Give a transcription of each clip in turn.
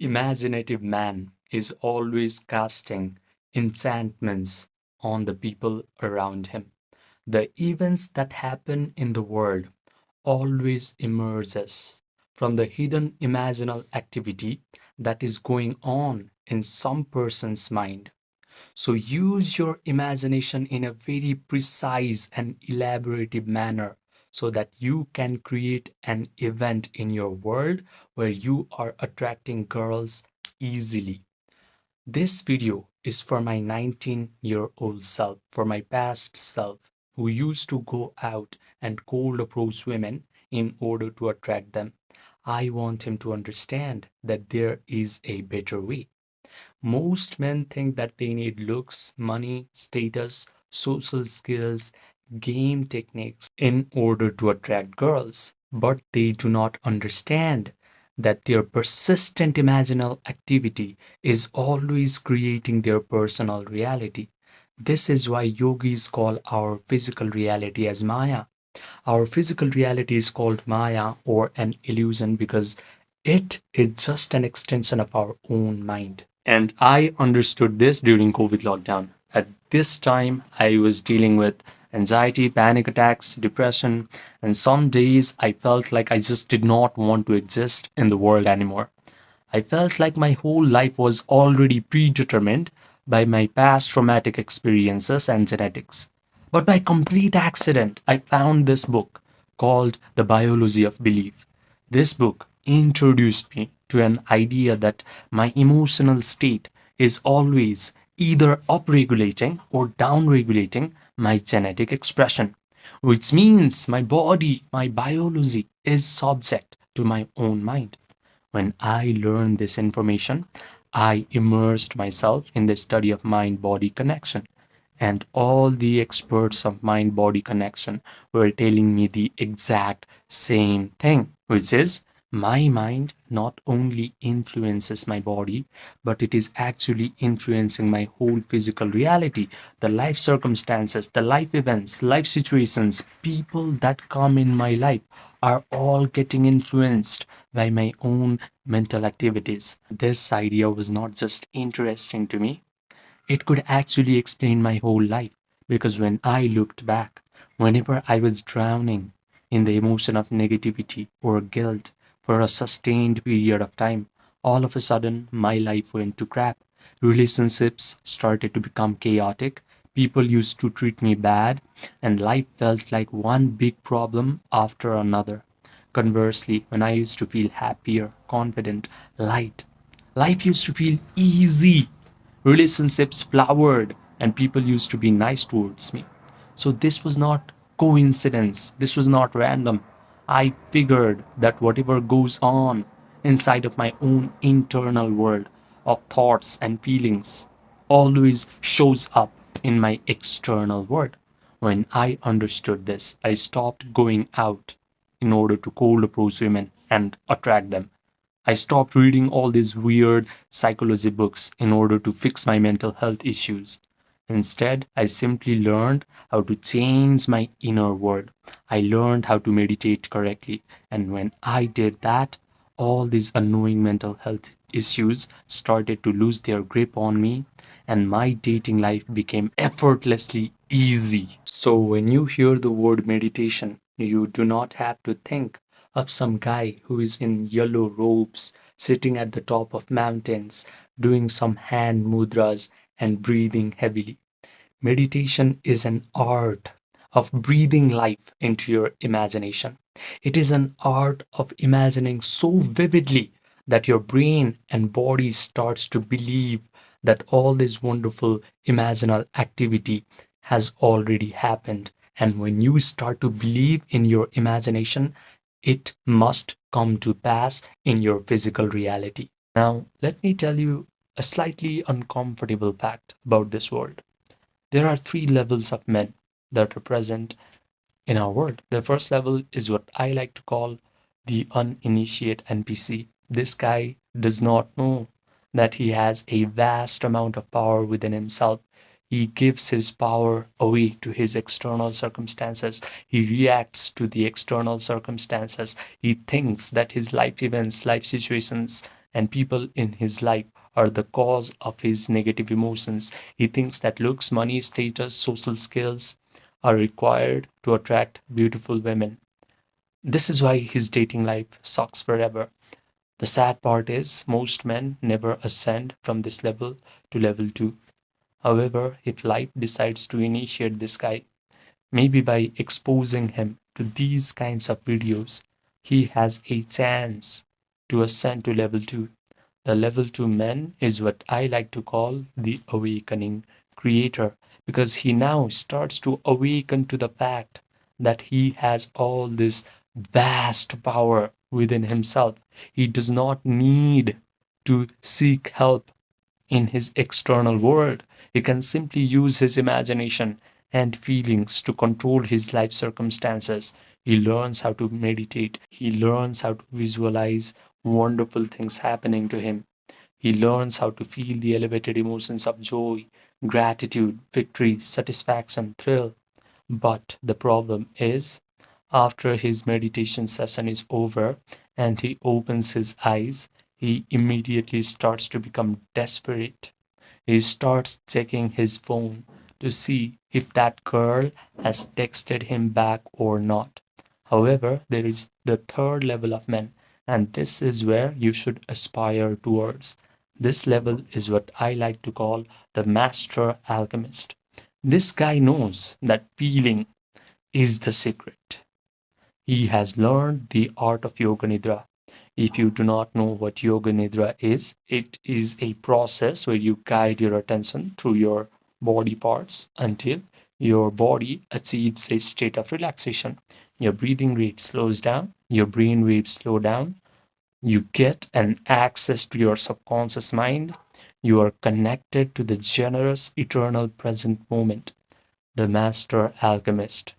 Imaginative man is always casting enchantments on the people around him. The events that happen in the world always emerges from the hidden imaginal activity that is going on in some person's mind. So use your imagination in a very precise and elaborative manner so that you can create an event in your world where you are attracting girls easily. This video is for my 19-year-old self, for my past self, who used to go out and cold approach women in order to attract them. I want him to understand that there is a better way. Most men think that they need looks, money, status, social skills, game techniques in order to attract girls, but they do not understand that their persistent imaginal activity is always creating their personal reality. This is why yogis call our physical reality as Maya. Our physical reality is called Maya or an illusion because it is just an extension of our own mind. And I understood this during COVID lockdown. At this time, I was dealing with anxiety, panic attacks, depression, and some days I felt like I just did not want to exist in the world anymore. I felt like my whole life was already predetermined by my past traumatic experiences and genetics. But by complete accident, I found this book called The Biology of Belief. This book introduced me to an idea that my emotional state is always either upregulating or downregulating my genetic expression, which means my body, my biology is subject to my own mind. When I learned this information, I immersed myself in the study of mind body connection. And all the experts of mind body connection were telling me the exact same thing, which is my mind not only influences my body, but it is actually influencing my whole physical reality, the life circumstances, the life events, life situations, people that come in my life are all getting influenced by my own mental activities. This idea was not just interesting to me, it could actually explain my whole life. Because when I looked back, whenever I was drowning in the emotion of negativity or guilt for a sustained period of time, all of a sudden my life went to crap. Relationships started to become chaotic. People used to treat me bad, and life felt like one big problem after another. Conversely, when I used to feel happier, confident, light, life used to feel easy. Relationships flowered, and people used to be nice towards me. So this was not coincidence, this was not random. I figured that whatever goes on inside of my own internal world of thoughts and feelings always shows up in my external world. When I understood this, I stopped going out in order to cold approach women and attract them. I stopped reading all these weird psychology books in order to fix my mental health issues. Instead, I simply learned how to change my inner world. I learned how to meditate correctly. And when I did that, all these annoying mental health issues started to lose their grip on me, and my dating life became effortlessly easy. So, when you hear the word meditation, you do not have to think of some guy who is in yellow robes sitting at the top of mountains doing some hand mudras and breathing heavily. Meditation is an art of breathing life into your imagination. It is an art of imagining so vividly that your brain and body starts to believe that all this wonderful imaginal activity has already happened. And when you start to believe in your imagination, it must come to pass in your physical reality. Now, let me tell you a slightly uncomfortable fact about this world. There are three levels of men that are present in our world. The first level is what I like to call the uninitiate NPC. This guy does not know that he has a vast amount of power within himself. He gives his power away to his external circumstances. He reacts to the external circumstances. He thinks that his life events, life situations, and people in his life are the cause of his negative emotions. He thinks that looks, money, status, social skills are required to attract beautiful women. This is why his dating life sucks forever. The sad part is most men never ascend from this level to level 2. However, if life decides to initiate this guy, maybe by exposing him to these kinds of videos, he has a chance to ascend to level 2. The level 2 man is what I like to call the awakening creator, because he now starts to awaken to the fact that he has all this vast power within himself. He does not need to seek help in his external world. He can simply use his imagination and feelings to control his life circumstances. He learns how to meditate. He learns how to visualize wonderful things happening to him. He learns how to feel the elevated emotions of joy, gratitude, victory, satisfaction, thrill. But the problem is, after his meditation session is over and he opens his eyes, he immediately starts to become desperate. He starts checking his phone to see if that girl has texted him back or not. However, there is the third level of men, and this is where you should aspire towards. This level is what I like to call the master alchemist. This guy knows that feeling is the secret. He has learned the art of Yoga Nidra. If you do not know what Yoga Nidra is, it is a process where you guide your attention through your body parts until your body achieves a state of relaxation. Your breathing rate slows down, your brain waves slow down, you get an access to your subconscious mind, you are connected to the generous, eternal present moment. The master alchemist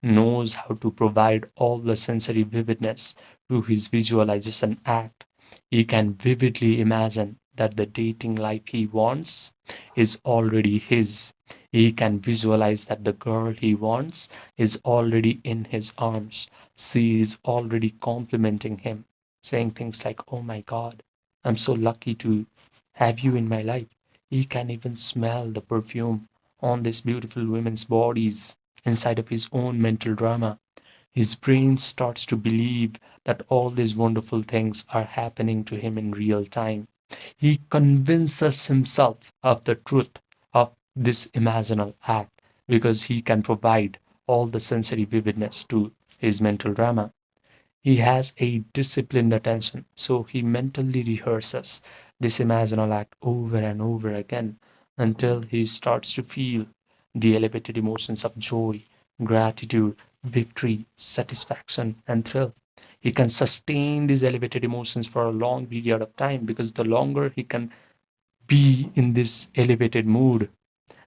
knows how to provide all the sensory vividness to his visualization act. He can vividly imagine that the dating life he wants is already his. He can visualize that the girl he wants is already in his arms. She is already complimenting him, saying things like, "Oh my God, I'm so lucky to have you in my life." He can even smell the perfume on these beautiful women's bodies inside of his own mental drama. His brain starts to believe that all these wonderful things are happening to him in real time. He convinces himself of the truth of this imaginal act because he can provide all the sensory vividness to his mental drama. He has a disciplined attention, so he mentally rehearses this imaginal act over and over again until he starts to feel the elevated emotions of joy, gratitude, victory, satisfaction, and thrill. He can sustain these elevated emotions for a long period of time because the longer he can be in this elevated mood,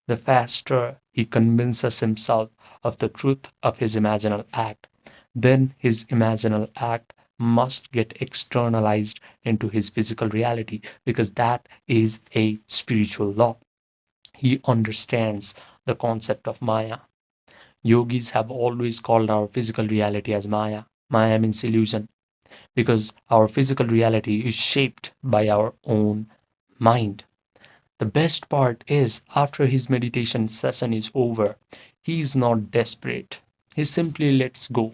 the faster he convinces himself of the truth of his imaginal act. Then his imaginal act must get externalized into his physical reality because that is a spiritual law. He understands the concept of Maya. Yogis have always called our physical reality as Maya. Maya means illusion because our physical reality is shaped by our own mind. The best part is, after his meditation session is over, he is not desperate. He simply lets go.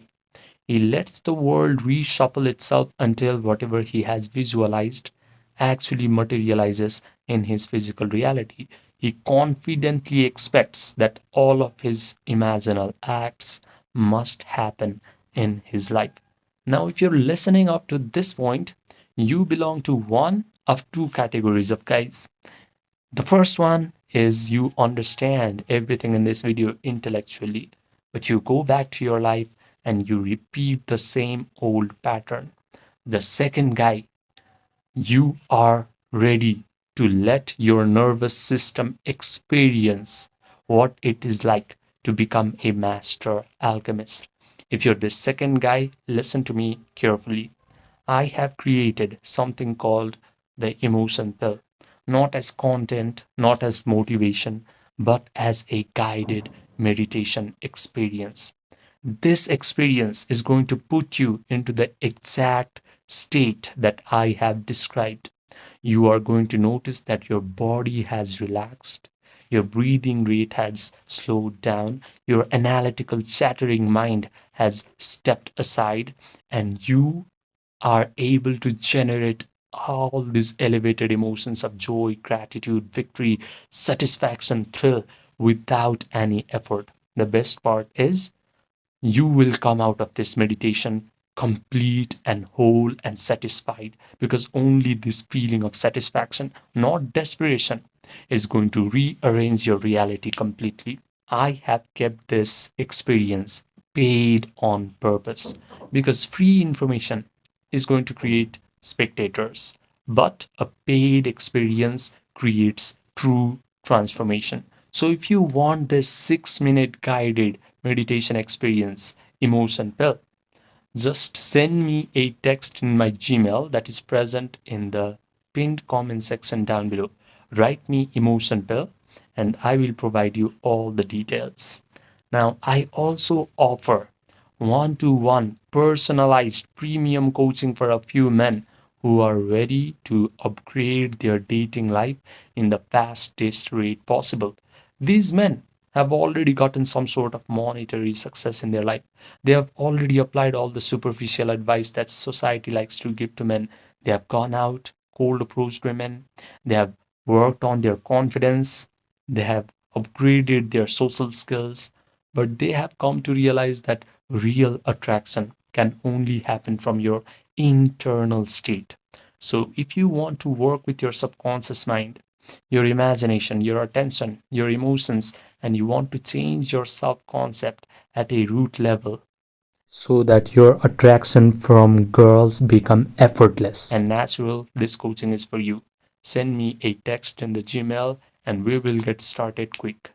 He lets the world reshuffle itself until whatever he has visualized actually materializes in his physical reality. He confidently expects that all of his imaginal acts must happen in his life. Now, if you're listening up to this point, you belong to one of two categories of guys. The first one is you understand everything in this video intellectually, but you go back to your life and you repeat the same old pattern. The second guy, you are ready to let your nervous system experience what it is like to become a master alchemist. If you're the second guy, listen to me carefully. I have created something called the emotion pill, not as content, not as motivation, but as a guided meditation experience. This experience is going to put you into the exact state that I have described. You are going to notice that your body has relaxed, your breathing rate has slowed down, your analytical, chattering mind has stepped aside, and you are able to generate all these elevated emotions of joy, gratitude, victory, satisfaction, thrill without any effort. The best part is you will come out of this meditation complete and whole and satisfied, because only this feeling of satisfaction, not desperation, is going to rearrange your reality completely. I have kept this experience paid on purpose, because free information is going to create spectators, but a paid experience creates true transformation. So, if you want this 6-minute guided meditation experience, emotion pill, just send me a text in my Gmail that is present in the pinned comment section down below. Write me emotion pill and I will provide you all the details. Now, I also offer one-to-one personalized premium coaching for a few men who are ready to upgrade their dating life in the fastest rate possible. These men have already gotten some sort of monetary success in their life. They have already applied all the superficial advice that society likes to give to men. They have gone out, cold approached women. They have worked on their confidence. They have upgraded their social skills. But they have come to realize that real attraction can only happen from your internal state. So, if you want to work with your subconscious mind, your imagination, your attention, your emotions, and you want to change your self concept at a root level so that your attraction from girls become effortless and natural, this coaching is for you. Send me a text in the Gmail and we will get started quick.